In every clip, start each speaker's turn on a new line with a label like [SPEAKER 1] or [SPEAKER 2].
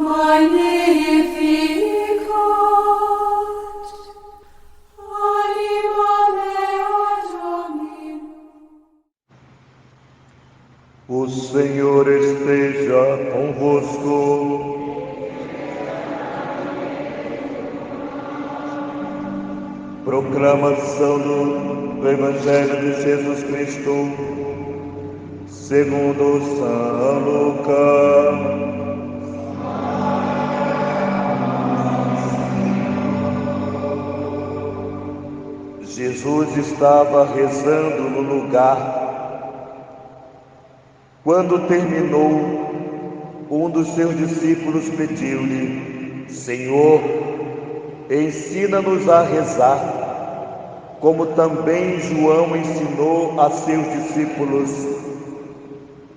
[SPEAKER 1] Magnificat anima mea Domini.
[SPEAKER 2] O Senhor esteja convosco. Proclamação do Evangelho de Jesus Cristo segundo São Lucas. Jesus estava rezando no lugar. Quando terminou, um dos seus discípulos pediu-lhe: Senhor, ensina-nos a rezar, como também João ensinou a seus discípulos.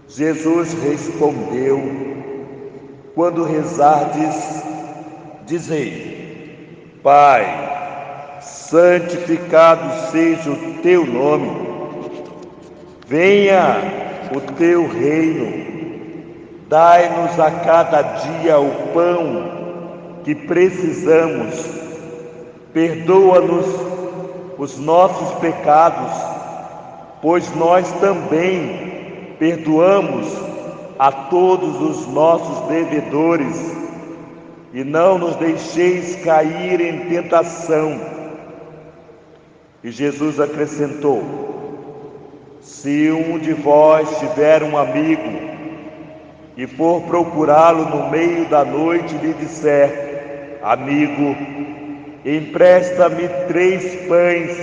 [SPEAKER 2] Jesus respondeu: quando rezardes, dizei: Pai, santificado seja o teu nome, venha o teu reino, dai-nos a cada dia o pão que precisamos, perdoa-nos os nossos pecados, pois nós também perdoamos a todos os nossos devedores, e não nos deixeis cair em tentação. E Jesus acrescentou: se um de vós tiver um amigo e for procurá-lo no meio da noite e lhe disser: amigo, empresta-me 3 pães,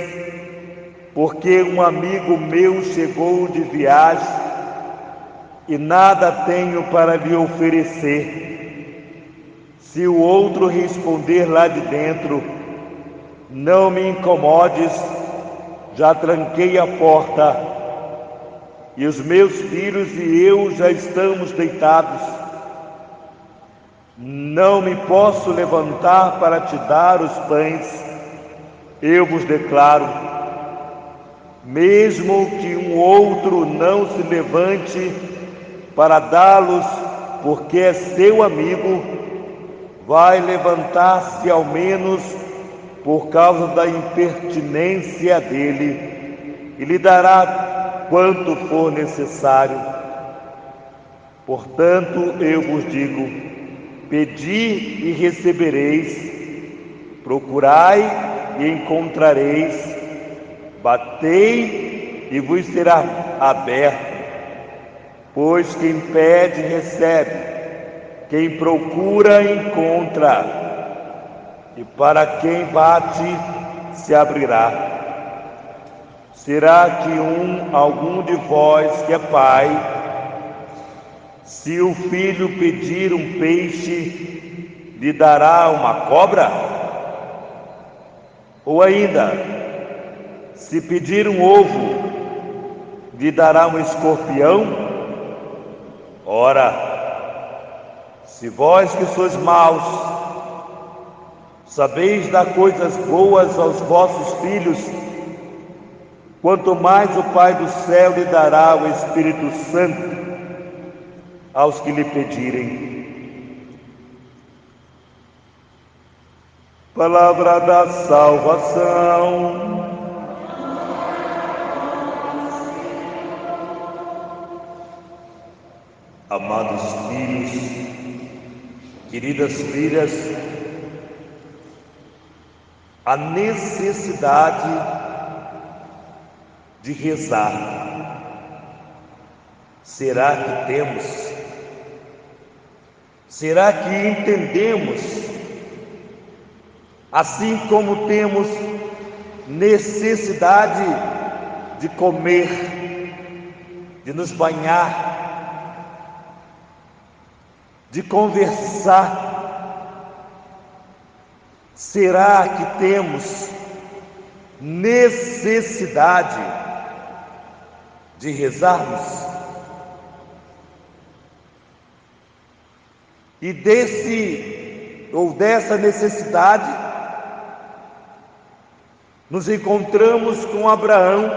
[SPEAKER 2] porque um amigo meu chegou de viagem e nada tenho para lhe oferecer. Se o outro responder lá de dentro: não me incomodes, já tranquei a porta, e os meus filhos e eu já estamos deitados, não me posso levantar para te dar os pães, eu vos declaro, mesmo que um outro não se levante para dá-los, porque é seu amigo, vai levantar-se ao menos por causa da impertinência dele, e lhe dará quanto for necessário. Portanto, eu vos digo: pedi e recebereis, procurai e encontrareis, batei e vos será aberto. Pois quem pede, recebe, quem procura, encontra, e para quem bate, se abrirá. Será que algum de vós que é pai, se o filho pedir um peixe, lhe dará uma cobra? Ou ainda, se pedir um ovo, lhe dará um escorpião? Ora, se vós que sois maus, sabeis dar coisas boas aos vossos filhos, quanto mais o Pai do céu lhe dará o Espírito Santo aos que lhe pedirem. Palavra da salvação. Amados filhos, queridas filhas, a necessidade de rezar. Será que temos? Será que entendemos? Assim como temos necessidade de comer, de nos banhar, de conversar, será que temos necessidade de rezarmos? E dessa necessidade, nos encontramos com Abraão,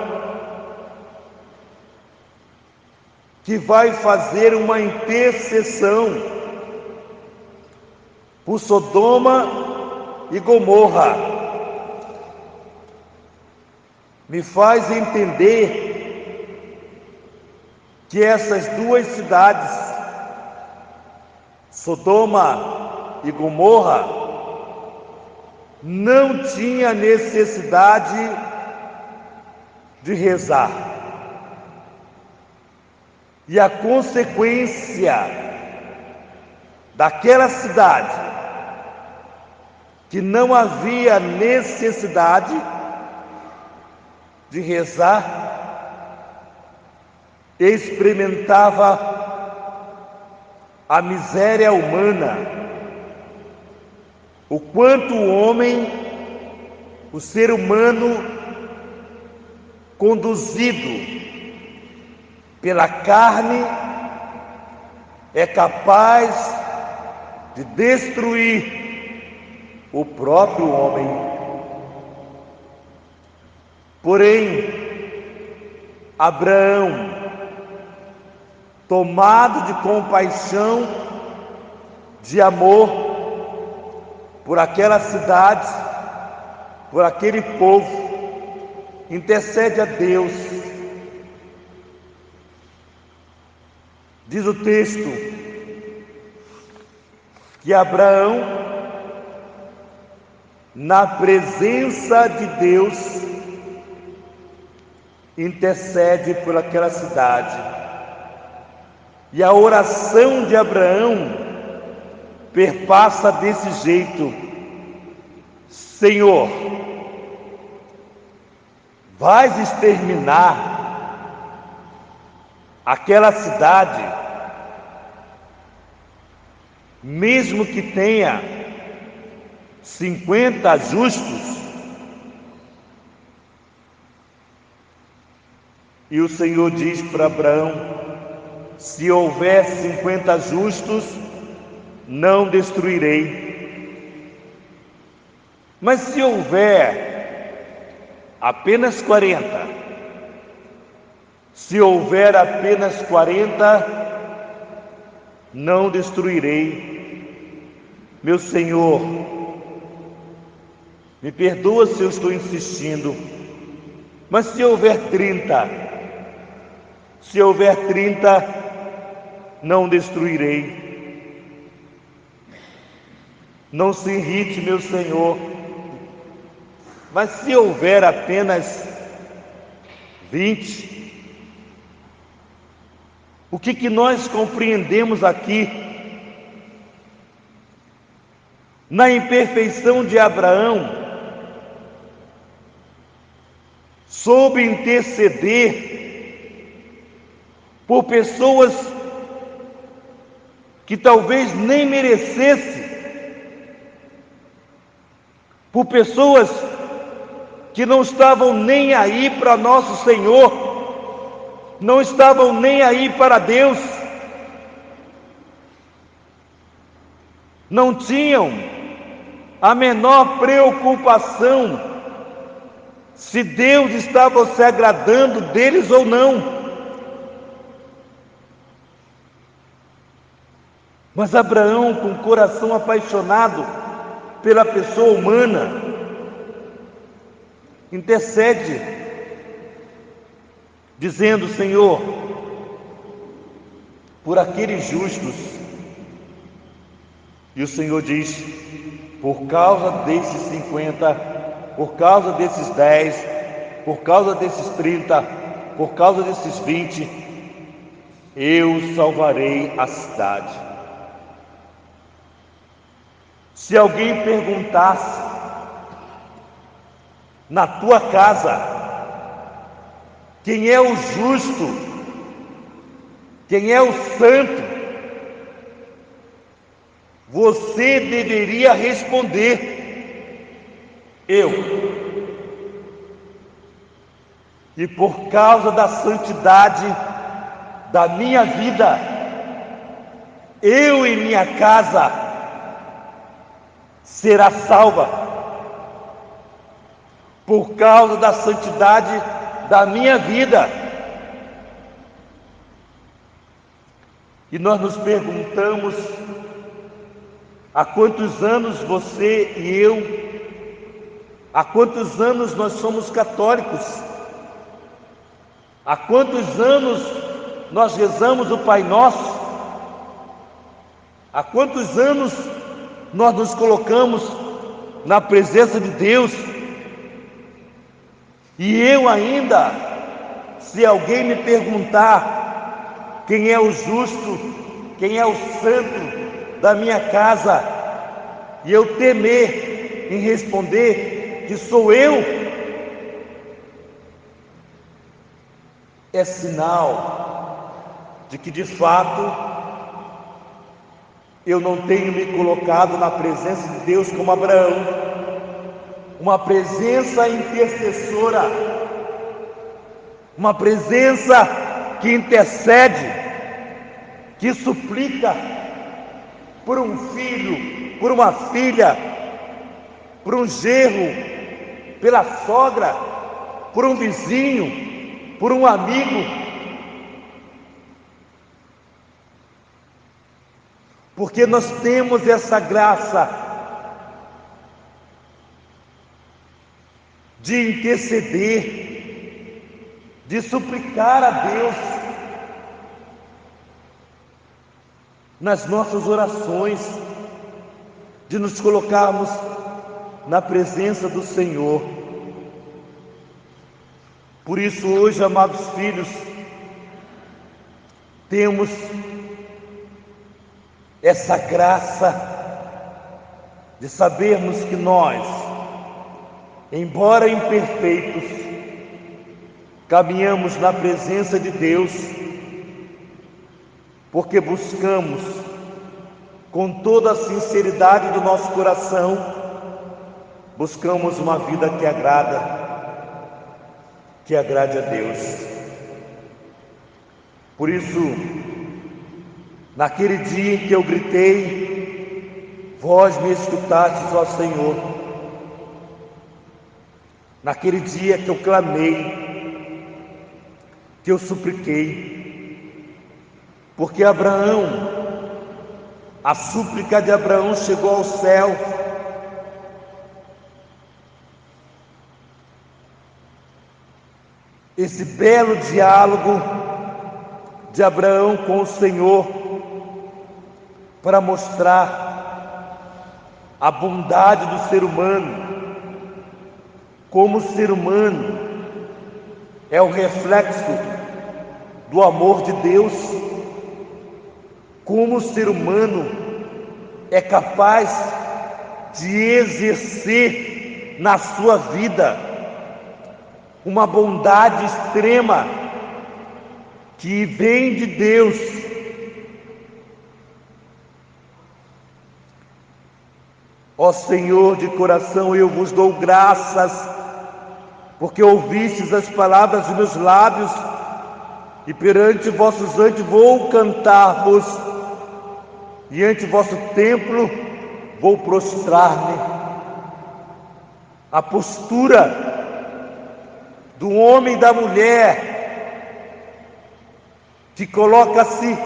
[SPEAKER 2] que vai fazer uma intercessão por Sodoma e Gomorra, me faz entender que essas duas cidades, Sodoma e Gomorra, não tinha necessidade de rezar. E a consequência daquela cidade, que não havia necessidade de rezar, experimentava a miséria humana, o quanto o homem, o ser humano, conduzido pela carne, é capaz de destruir o próprio homem. Porém, Abraão, tomado de compaixão, de amor por aquela cidade, por aquele povo, intercede a Deus. Diz o texto que Abraão, na presença de Deus, intercede por aquela cidade. E a oração de Abraão perpassa desse jeito: Senhor, vais exterminar aquela cidade, mesmo que tenha 50 justos? E o Senhor diz para Abraão: se houver 50 justos, não destruirei. Mas se houver apenas 40, se houver apenas 40, não destruirei. Meu Senhor, me perdoa se eu estou insistindo, mas se houver 30, não destruirei. Não se irrite, meu Senhor, mas se houver apenas 20, o que nós compreendemos aqui? Na imperfeição de Abraão, soube interceder por pessoas que talvez nem merecesse, por pessoas que não estavam nem aí para nosso Senhor, não estavam nem aí para Deus, não tinham a menor preocupação se Deus estava se agradando deles ou não. Mas Abraão, com o coração apaixonado pela pessoa humana, intercede, dizendo: Senhor, por aqueles justos. E o Senhor diz: por causa desses 50, por causa desses 10, por causa desses 30, por causa desses 20, eu salvarei a cidade. Se alguém perguntasse na tua casa quem é o justo, quem é o santo, você deveria responder: eu. E por causa da santidade da minha vida, eu e minha casa será salva. Por causa da santidade da minha vida. E nós nos perguntamos: Há quantos anos você e eu, há quantos anos nós somos católicos? Há quantos anos nós rezamos o Pai Nosso? Há quantos anos nós nos colocamos na presença de Deus? E eu ainda, se alguém me perguntar quem é o justo, quem é o santo da minha casa, e eu temer em responder que sou eu, é sinal de que de fato eu não tenho me colocado na presença de Deus como Abraão, uma presença intercessora, uma presença que intercede, que suplica por um filho, por uma filha, por um genro, pela sogra, por um vizinho, por um amigo. Porque nós temos essa graça de interceder, de suplicar a Deus nas nossas orações, de nos colocarmos na presença do Senhor. Por isso hoje, amados filhos, temos essa graça de sabermos que nós, embora imperfeitos, caminhamos na presença de Deus, porque buscamos com toda a sinceridade do nosso coração, buscamos uma vida que agrade a Deus. Por isso, naquele dia em que eu gritei, vós me escutastes, ó Senhor. Naquele dia que eu clamei, que eu supliquei, porque a súplica de Abraão chegou ao céu. Esse belo diálogo de Abraão com o Senhor, para mostrar a bondade do ser humano, como o ser humano é o reflexo do amor de Deus, como o ser humano é capaz de exercer na sua vida uma bondade extrema que vem de Deus. Ó Senhor, de coração eu vos dou graças, porque ouvistes as palavras dos meus lábios, e perante vossos anjos vou cantar-vos, e ante vosso templo vou prostrar-me. A postura do homem e da mulher que coloca-se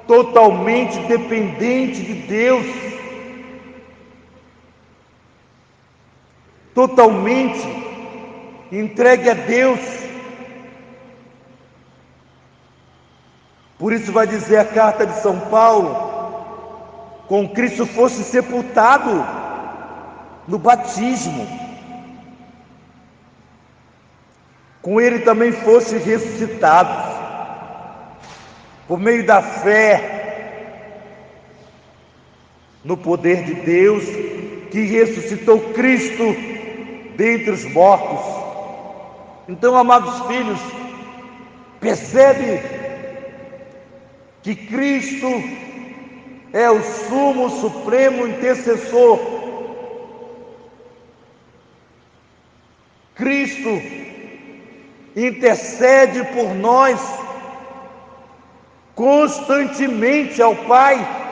[SPEAKER 2] totalmente dependente de Deus, totalmente entregue a Deus. Por isso vai dizer a carta de São Paulo: com Cristo fosse sepultado no batismo, com Ele também fosse ressuscitado, por meio da fé no poder de Deus, que ressuscitou Cristo dentre os mortos. Então, amados filhos, percebe que Cristo é o sumo, supremo intercessor. Cristo intercede por nós constantemente ao Pai.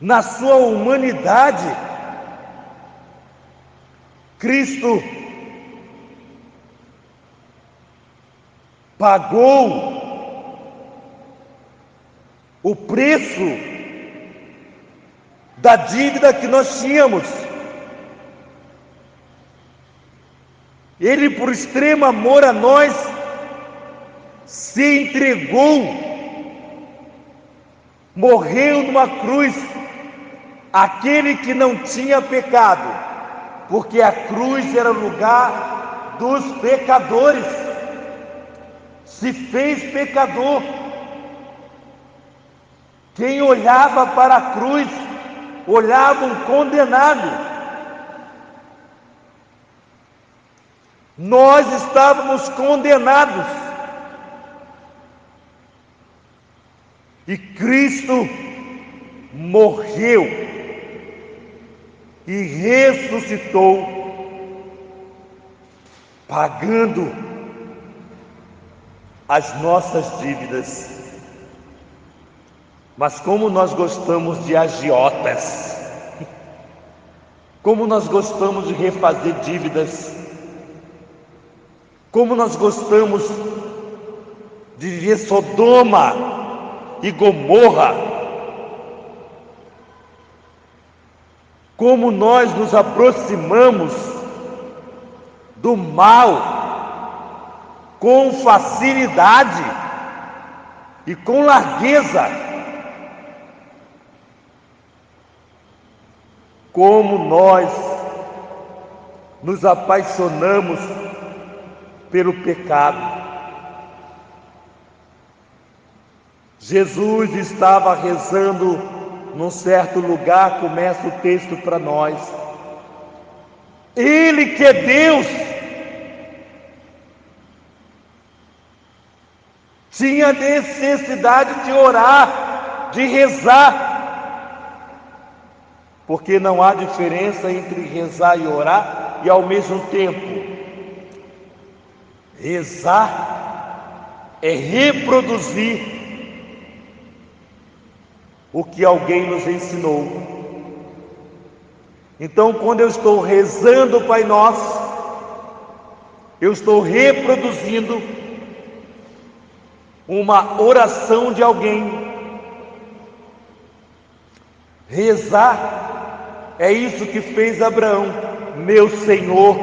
[SPEAKER 2] Na sua humanidade, Cristo pagou o preço da dívida que nós tínhamos. Ele, por extremo amor a nós, se entregou, morreu numa cruz, aquele que não tinha pecado, porque a cruz era o lugar dos pecadores, se fez pecador. Quem olhava para a cruz, olhava um condenado. Nós estávamos condenados, e Cristo morreu e ressuscitou, pagando as nossas dívidas. Mas como nós gostamos de agiotas, como nós gostamos de refazer dívidas, como nós gostamos de ver Sodoma e Gomorra, como nós nos aproximamos do mal com facilidade e com largueza, como nós nos apaixonamos pelo pecado. Jesus estava rezando num certo lugar, começa o texto para nós. Ele que é Deus, tinha necessidade de orar, de rezar, porque não há diferença entre rezar e orar, e ao mesmo tempo rezar é reproduzir o que alguém nos ensinou. Então, quando eu estou rezando o Pai Nosso, eu estou reproduzindo uma oração de alguém. Rezar é isso que fez Abraão. Meu Senhor.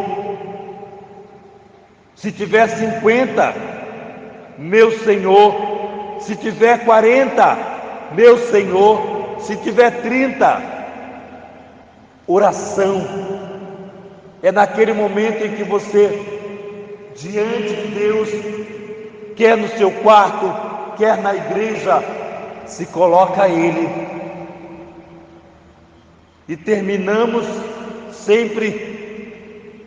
[SPEAKER 2] Se tiver 50, meu Senhor. Se tiver 40, meu Senhor. Se tiver 30, oração. É naquele momento em que você, diante de Deus, quer no seu quarto, quer na igreja, se coloca a Ele. E terminamos sempre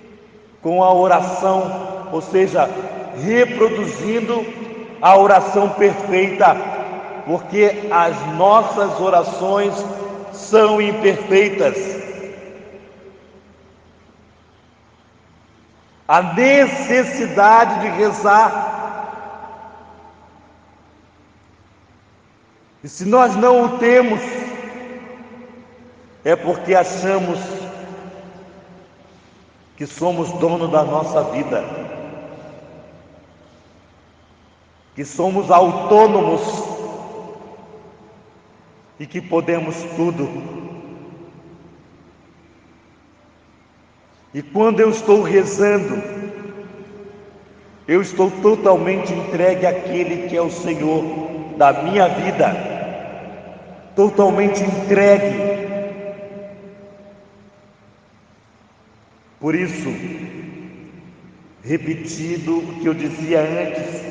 [SPEAKER 2] com a oração, ou seja, reproduzindo a oração perfeita, porque as nossas orações são imperfeitas. A necessidade de rezar, e se nós não o temos, é porque achamos que somos dono da nossa vida, que somos autônomos e que podemos tudo. E quando eu estou rezando, eu estou totalmente entregue àquele que é o Senhor da minha vida, totalmente entregue. Por isso, repetindo o que eu dizia antes,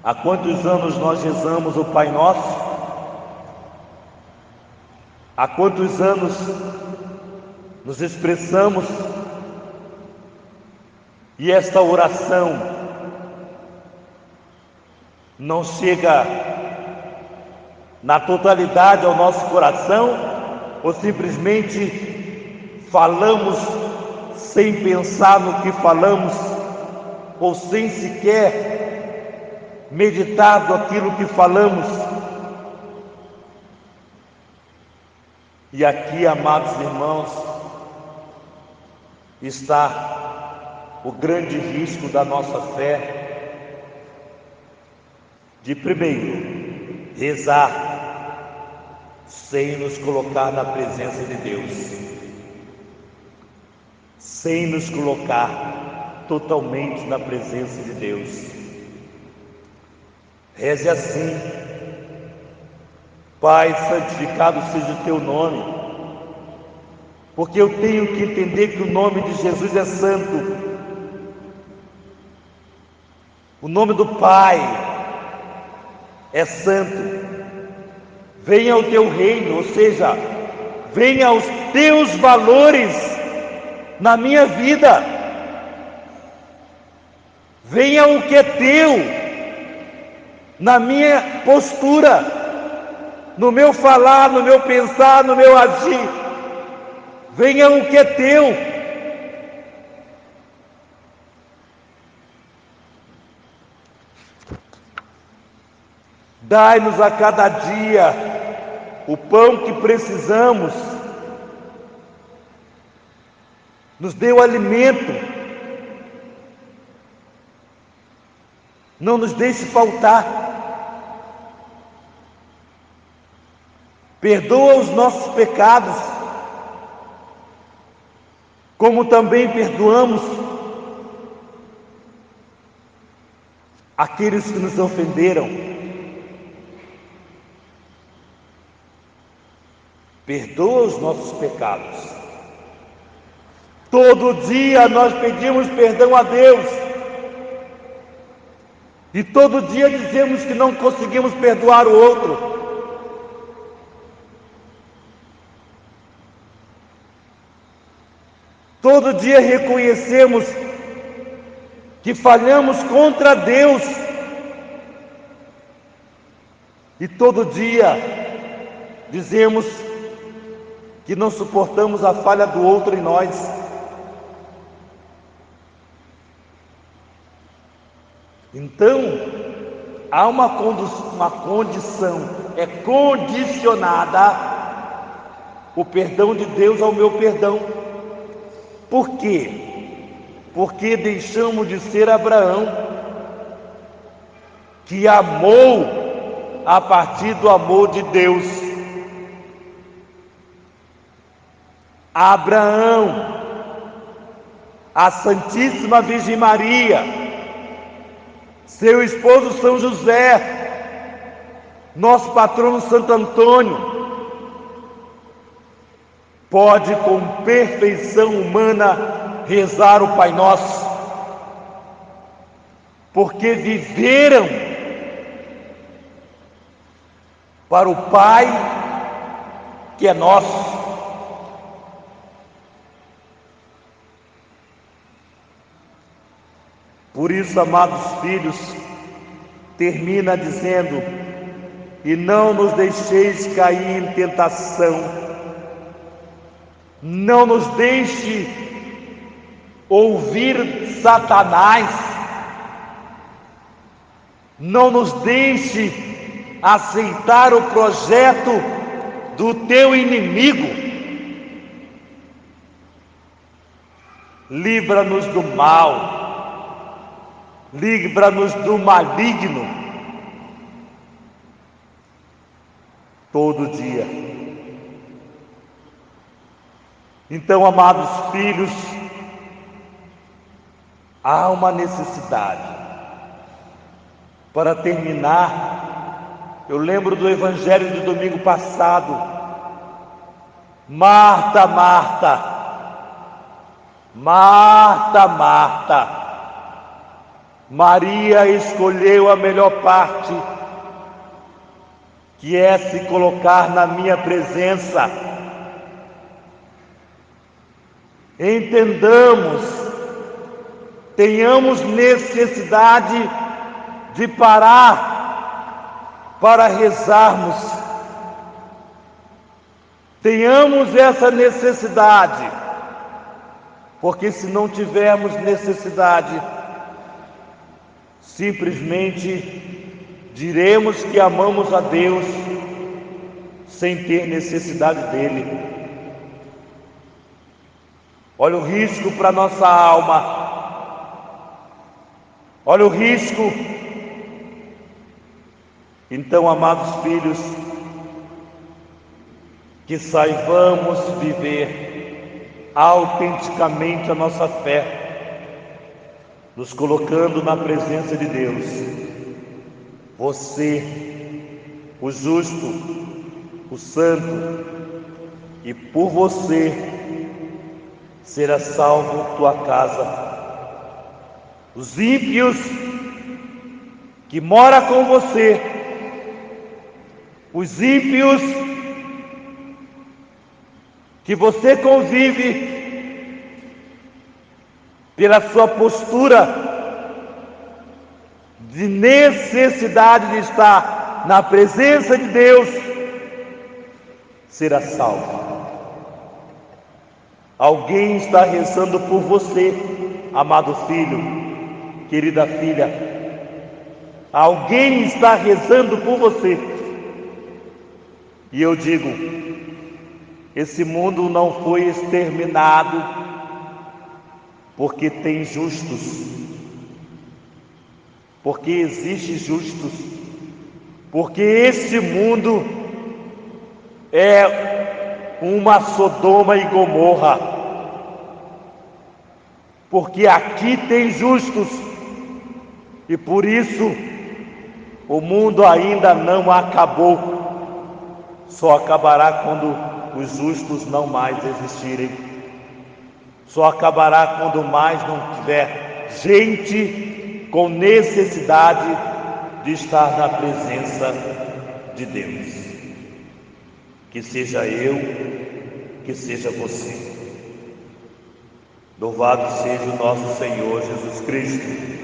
[SPEAKER 2] há quantos anos nós rezamos o Pai Nosso? Há quantos anos nos expressamos? E esta oração não chega na totalidade ao nosso coração, ou simplesmente falamos sem pensar no que falamos, ou sem sequer meditar daquilo que falamos. E aqui, amados irmãos, está o grande risco da nossa fé, de primeiro rezar sem nos colocar na presença de Deus, sem nos colocar totalmente na presença de Deus. Reze assim: Pai, santificado seja o teu nome, porque eu tenho que entender que o nome de Jesus é santo. O nome do Pai é santo. Venha o teu reino, ou seja, venha os teus valores na minha vida. Venha o que é teu na minha postura, no meu falar, no meu pensar, no meu agir. Venha o que é teu. Dai-nos a cada dia o pão que precisamos. Nos dê o alimento. Não nos deixe faltar. Perdoa os nossos pecados, como também perdoamos aqueles que nos ofenderam. Perdoa os nossos pecados. Todo dia nós pedimos perdão a Deus. E todo dia dizemos que não conseguimos perdoar o outro. Todo dia reconhecemos que falhamos contra Deus. E todo dia dizemos que não suportamos a falha do outro em nós. Então, há uma condição, é condicionada o perdão de Deus ao meu perdão. Por quê? Porque deixamos de ser Abraão, que amou a partir do amor de Deus. Abraão, a Santíssima Virgem Maria, seu esposo São José, nosso patrono Santo Antônio, pode com perfeição humana rezar o Pai Nosso, porque viveram para o Pai que é nosso. Por isso, amados filhos, termina dizendo: e não nos deixeis cair em tentação, não nos deixe ouvir Satanás, não nos deixe aceitar o projeto do teu inimigo. Livra-nos do mal, livra-nos do maligno, todo dia. Então, amados filhos, há uma necessidade. Para terminar, eu lembro do evangelho do domingo passado. Marta, Marta, Marta, Marta, Maria escolheu a melhor parte, que é se colocar na minha presença. Entendamos, tenhamos necessidade de parar para rezarmos. Tenhamos essa necessidade, porque se não tivermos necessidade, simplesmente diremos que amamos a Deus sem ter necessidade dele. Olha o risco para nossa alma. Olha o risco Então, amados filhos, que saibamos viver autenticamente a nossa fé, nos colocando na presença de Deus. Você, o justo, o santo, e por você será salvo tua casa. Os ímpios que moram com você, os ímpios que você convive pela sua postura de necessidade de estar na presença de Deus, será salvo. Alguém está rezando por você, amado filho, querida filha. Alguém está rezando por você. E eu digo, esse mundo não foi exterminado porque tem justos, porque existe justos, porque esse mundo é uma Sodoma e Gomorra, porque aqui tem justos, e por isso o mundo ainda não acabou. Só acabará quando os justos não mais existirem. Só acabará quando mais não tiver gente com necessidade de estar na presença de Deus. Que seja eu, que seja você. Louvado seja o nosso Senhor Jesus Cristo.